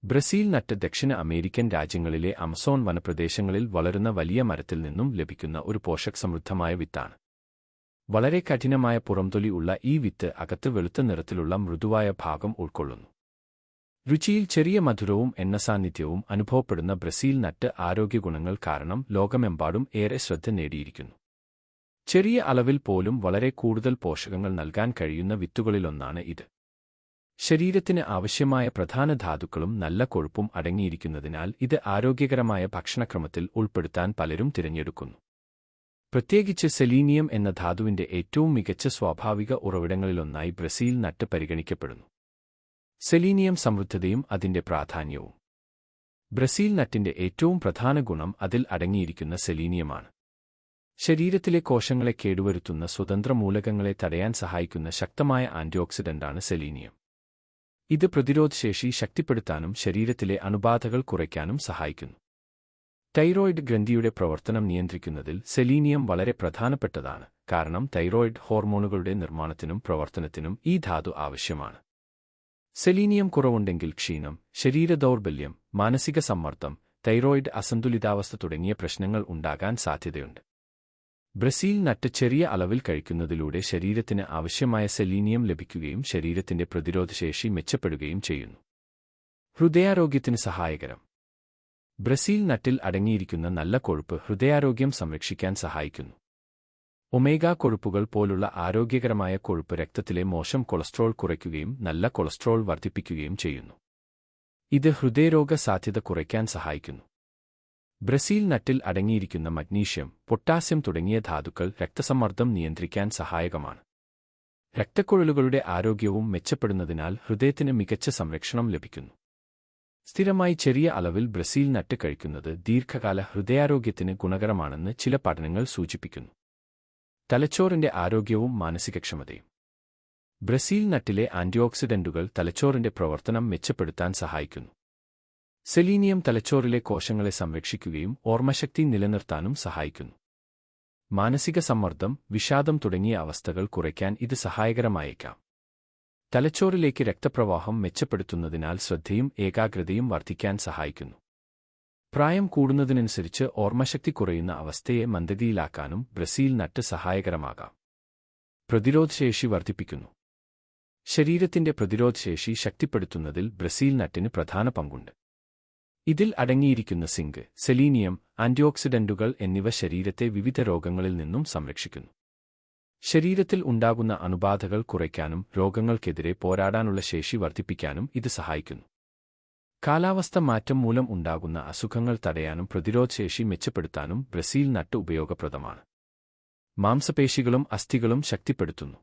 Brazil നട്ട് ദക്ഷിണ American രാജ്യങ്ങളിലെ അമസോൺ വനപ്രദേശങ്ങളിൽ വളരുന്ന വലിയ മരത്തിൽ നിന്നും ലഭിക്കുന്ന ഒരു പോഷകസമൃദ്ധമായ വിത്താണ്. വളരെ കഠിനമായ പുറംതൊലി ഉള്ള ഈ വിത്ത് അകത്ത് വെളുത്ത നിറത്തിലുള്ള മൃദുവായ ഭാഗം ഉൾക്കൊള്ളുന്നു. രുചിയിൽ ചെറിയ മധുരവും എണ്ണസാന്നിധ്യവും അനുഭവപ്പെടുന്ന ബ്രസീൽ നട്ട് ആരോഗ്യഗുണങ്ങൾ കാരണം ലോകമെമ്പാടും ഏറെ ശ്രദ്ധ നേടിയിരിക്കുന്നു. ചെറിയ അളവിൽ പോലും വളരെ കൂടുതൽ പോഷകങ്ങൾ നൽകാൻ കഴിയുന്ന വിത്തുകളിലൊന്നാണ് ഇത്. ശരീരത്തിന് ആവശ്യമായ പ്രധാന ധാതുക്കളും നല്ല കൊഴുപ്പും അടങ്ങിയിരിക്കുന്നതിനാൽ ഇത് ആരോഗ്യകരമായ ഭക്ഷണക്രമത്തിൽ ഉൾപ്പെടുത്താൻ പലരും തിരഞ്ഞെടുക്കുന്നു. പ്രത്യേകിച്ച് സെലീനിയം എന്ന ധാതുവിന്റെ ഏറ്റവും മികച്ച സ്വാഭാവിക ഉറവിടങ്ങളിലൊന്നായി ബ്രസീൽ നട്ട് പരിഗണിക്കപ്പെടുന്നു. സെലീനിയം സമൃദ്ധതയും അതിന്റെ പ്രാധാന്യവും. ബ്രസീൽ നട്ടിന്റെ ഏറ്റവും പ്രധാന ഗുണം അതിൽ അടങ്ങിയിരിക്കുന്ന സെലീനിയമാണ്. ശരീരത്തിലെ കോശങ്ങളെ കേടുവരുത്തുന്ന സ്വതന്ത്ര മൂലകങ്ങളെ തടയാൻ സഹായിക്കുന്ന ശക്തമായ ആന്റിഓക്സിഡന്റാണ് സെലീനിയം. ഇത് പ്രതിരോധശേഷി ശക്തിപ്പെടുത്താനും ശരീരത്തിലെ അണുബാധകൾ കുറയ്ക്കാനും സഹായിക്കുന്നു. തൈറോയിഡ് ഗ്രന്ഥിയുടെ പ്രവർത്തനം നിയന്ത്രിക്കുന്നതിൽ സെലീനിയം വളരെ പ്രധാനപ്പെട്ടതാണ്, കാരണം തൈറോയിഡ് ഹോർമോണുകളുടെ നിർമ്മാണത്തിനും പ്രവർത്തനത്തിനും ഈ ധാതു ആവശ്യമാണ്. സെലീനിയം കുറവുണ്ടെങ്കിൽ ക്ഷീണം, ശരീരദൗർബല്യം, മാനസിക സമ്മർദ്ദം, തൈറോയിഡ് അസന്തുലിതാവസ്ഥ തുടങ്ങിയ പ്രശ്നങ്ങൾ ഉണ്ടാകാൻ സാധ്യതയുണ്ട്. ബ്രസീൽ നട്ട് ചെറിയ അളവിൽ കഴിക്കുന്നതിലൂടെ ശരീരത്തിന് ആവശ്യമായ സെലീനിയം ലഭിക്കുകയും ശരീരത്തിന്റെ പ്രതിരോധശേഷി മെച്ചപ്പെടുകയും ചെയ്യുന്നു. ഹൃദയാരോഗ്യത്തിന് സഹായകരം. ബ്രസീൽ നട്ടിൽ അടങ്ങിയിരിക്കുന്ന നല്ല കൊഴുപ്പ് ഹൃദയാരോഗ്യം സംരക്ഷിക്കാൻ സഹായിക്കുന്നു. ഒമേഗ കൊഴുപ്പുകൾ പോലുള്ള ആരോഗ്യകരമായ കൊഴുപ്പ് രക്തത്തിലെ മോശം കൊളസ്ട്രോൾ കുറയ്ക്കുകയും നല്ല കൊളസ്ട്രോൾ വർദ്ധിപ്പിക്കുകയും ചെയ്യുന്നു. ഇത് ഹൃദയരോഗ സാധ്യത കുറയ്ക്കാൻ സഹായിക്കുന്നു. ബ്രസീൽ നട്ടിൽ അടങ്ങിയിരിക്കുന്ന മഗ്നീഷ്യം, പൊട്ടാസ്യം തുടങ്ങിയ ധാതുക്കൾ രക്തസമ്മർദ്ദം നിയന്ത്രിക്കാൻ സഹായകമാണ്. രക്തക്കുഴലുകളുടെ ആരോഗ്യവും മെച്ചപ്പെടുന്നതിനാൽ ഹൃദയത്തിന് മികച്ച സംരക്ഷണം ലഭിക്കുന്നു. സ്ഥിരമായി ചെറിയ അളവിൽ ബ്രസീൽ നട്ട് കഴിക്കുന്നത് ദീർഘകാല ഹൃദയാരോഗ്യത്തിന് ഗുണകരമാണെന്ന് ചില പഠനങ്ങൾ സൂചിപ്പിക്കുന്നു. തലച്ചോറിന്റെ ആരോഗ്യവും മാനസികക്ഷമതയും. ബ്രസീൽ നട്ടിലെ ആന്റിഓക്സിഡന്റുകൾ തലച്ചോറിന്റെ പ്രവർത്തനം മെച്ചപ്പെടുത്താൻ സഹായിക്കുന്നു. സെലീനിയം തലച്ചോറിലെ കോശങ്ങളെ സംരക്ഷിക്കുകയും ഓർമ്മശക്തി നിലനിർത്താനും സഹായിക്കുന്നു. മാനസിക സമ്മർദ്ദം, വിഷാദം തുടങ്ങിയ അവസ്ഥകൾ കുറയ്ക്കാൻ ഇത് സഹായകരമായേക്കാം. തലച്ചോറിലേക്ക് രക്തപ്രവാഹം മെച്ചപ്പെടുത്തുന്നതിനാൽ ശ്രദ്ധയും ഏകാഗ്രതയും വർദ്ധിക്കാൻ സഹായിക്കുന്നു. പ്രായം കൂടുന്നതിനനുസരിച്ച് ഓർമ്മശക്തി കുറയുന്ന അവസ്ഥയെ മന്ദഗതിയിലാക്കാനും ബ്രസീൽ നട്ട് സഹായകരമാകാം. പ്രതിരോധശേഷി വർദ്ധിപ്പിക്കുന്നു. ശരീരത്തിന്റെ പ്രതിരോധശേഷി ശക്തിപ്പെടുത്തുന്നതിൽ ബ്രസീൽ നട്ടിന് പ്രധാന പങ്കുണ്ട്. ഇതിൽ അടങ്ങിയിരിക്കുന്ന സിങ്ക്, സെലീനിയം, ആന്റിഓക്സിഡന്റുകൾ എന്നിവ ശരീരത്തെ വിവിധ രോഗങ്ങളിൽ നിന്നും സംരക്ഷിക്കുന്നു. ശരീരത്തിൽ ഉണ്ടാകുന്ന അണുബാധകൾ കുറയ്ക്കാനും രോഗങ്ങൾക്കെതിരെ പോരാടാനുള്ള ശേഷി വർദ്ധിപ്പിക്കാനും ഇത് സഹായിക്കുന്നു. കാലാവസ്ഥ മാറ്റം മൂലം ഉണ്ടാകുന്ന അസുഖങ്ങൾ തടയാനും പ്രതിരോധശേഷി മെച്ചപ്പെടുത്താനും ബ്രസീൽ നട്ട് ഉപയോഗപ്രദമാണ്. മാംസപേശികളും അസ്ഥികളും ശക്തിപ്പെടുത്തുന്നു.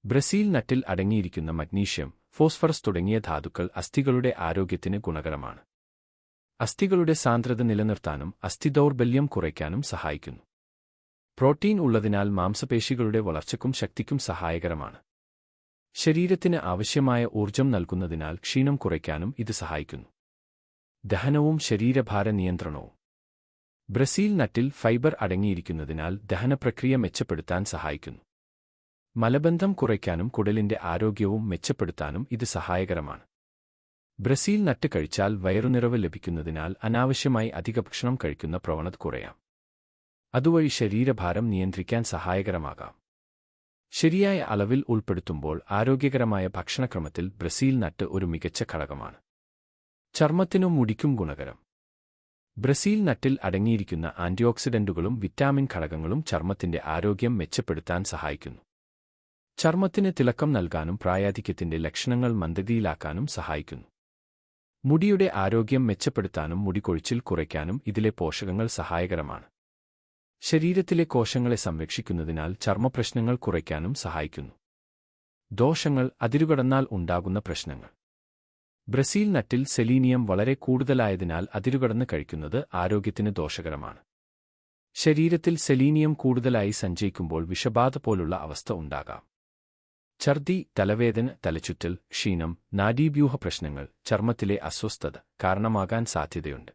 ബ്രസീൽ നട്ടിൽ അടങ്ങിയിരിക്കുന്ന മഗ്നീഷ്യം, ഫോസ്ഫറസ് തുടങ്ങിയ ധാതുക്കൾ അസ്ഥികളുടെ ആരോഗ്യത്തിന് ഗുണകരമാണ്. അസ്ഥികളുടെ സാന്ദ്രത നിലനിർത്താനും അസ്ഥിദൗർബല്യം കുറയ്ക്കാനും സഹായിക്കുന്നു. പ്രോട്ടീൻ ഉള്ളതിനാൽ മാംസപേശികളുടെ വളർച്ചയ്ക്കും ശക്തിക്കും സഹായകരമാണ്. ശരീരത്തിന് ആവശ്യമായ ഊർജ്ജം നൽകുന്നതിനാൽ ക്ഷീണം കുറയ്ക്കാനും ഇത് സഹായിക്കുന്നു. ദഹനവും ശരീരഭാര നിയന്ത്രണവും. ബ്രസീൽ നട്ടിൽ ഫൈബർ അടങ്ങിയിരിക്കുന്നതിനാൽ ദഹനപ്രക്രിയ മെച്ചപ്പെടുത്താൻ സഹായിക്കുന്നു. മലബന്ധം കുറയ്ക്കാനും കുടലിന്റെ ആരോഗ്യവും മെച്ചപ്പെടുത്താനും ഇത് സഹായകരമാണ്. ബ്രസീൽ നട്ട് കഴിച്ചാൽ വയറുനിറവ് ലഭിക്കുന്നതിനാൽ അനാവശ്യമായി അധിക ഭക്ഷണം കഴിക്കുന്ന പ്രവണത കുറയാം. അതുവഴി ശരീരഭാരം നിയന്ത്രിക്കാൻ സഹായകരമാകാം. ശരിയായ അളവിൽ ഉൾപ്പെടുത്തുമ്പോൾ ആരോഗ്യകരമായ ഭക്ഷണക്രമത്തിൽ ബ്രസീൽ നട്ട് ഒരു മികച്ച ഘടകമാണ്. ചർമ്മത്തിനും മുടിക്കും ഗുണകരം. ബ്രസീൽ നട്ടിൽ അടങ്ങിയിരിക്കുന്ന ആന്റിഓക്സിഡന്റുകളും വിറ്റാമിൻ ഘടകങ്ങളും ചർമ്മത്തിന്റെ ആരോഗ്യം മെച്ചപ്പെടുത്താൻ സഹായിക്കുന്നു. ചർമ്മത്തിന് തിളക്കം നൽകാനും പ്രായാധിക്യത്തിന്റെ ലക്ഷണങ്ങൾ മന്ദഗതിയിലാക്കാനും സഹായിക്കുന്നു. മുടിയുടെ ആരോഗ്യം മെച്ചപ്പെടുത്താനും മുടികൊഴിച്ചിൽ കുറയ്ക്കാനും ഇതിലെ പോഷകങ്ങൾ സഹായകരമാണ്. ശരീരത്തിലെ കോശങ്ങളെ സംരക്ഷിക്കുന്നതിനാൽ ചർമ്മപ്രശ്നങ്ങൾ കുറയ്ക്കാനും സഹായിക്കുന്നു. ദോഷങ്ങൾ, അതിരുകടന്നാൽ ഉണ്ടാകുന്ന പ്രശ്നങ്ങൾ. ബ്രസീൽ നട്ടിൽ സെലീനിയം വളരെ കൂടുതലായതിനാൽ അതിരുകടന്ന് കഴിക്കുന്നത് ആരോഗ്യത്തിന് ദോഷകരമാണ്. ശരീരത്തിൽ സെലീനിയം കൂടുതലായി സഞ്ചയിക്കുമ്പോൾ വിഷബാധ പോലുള്ള അവസ്ഥ ഉണ്ടാകാം. ഛർദി, തലവേദന, തലചുറ്റൽ, ക്ഷീണം, നാഡീവ്യൂഹ പ്രശ്നങ്ങൾ, ചർമ്മത്തിലെ അസ്വസ്ഥത കാരണമാകാൻ സാധ്യതയുണ്ട്.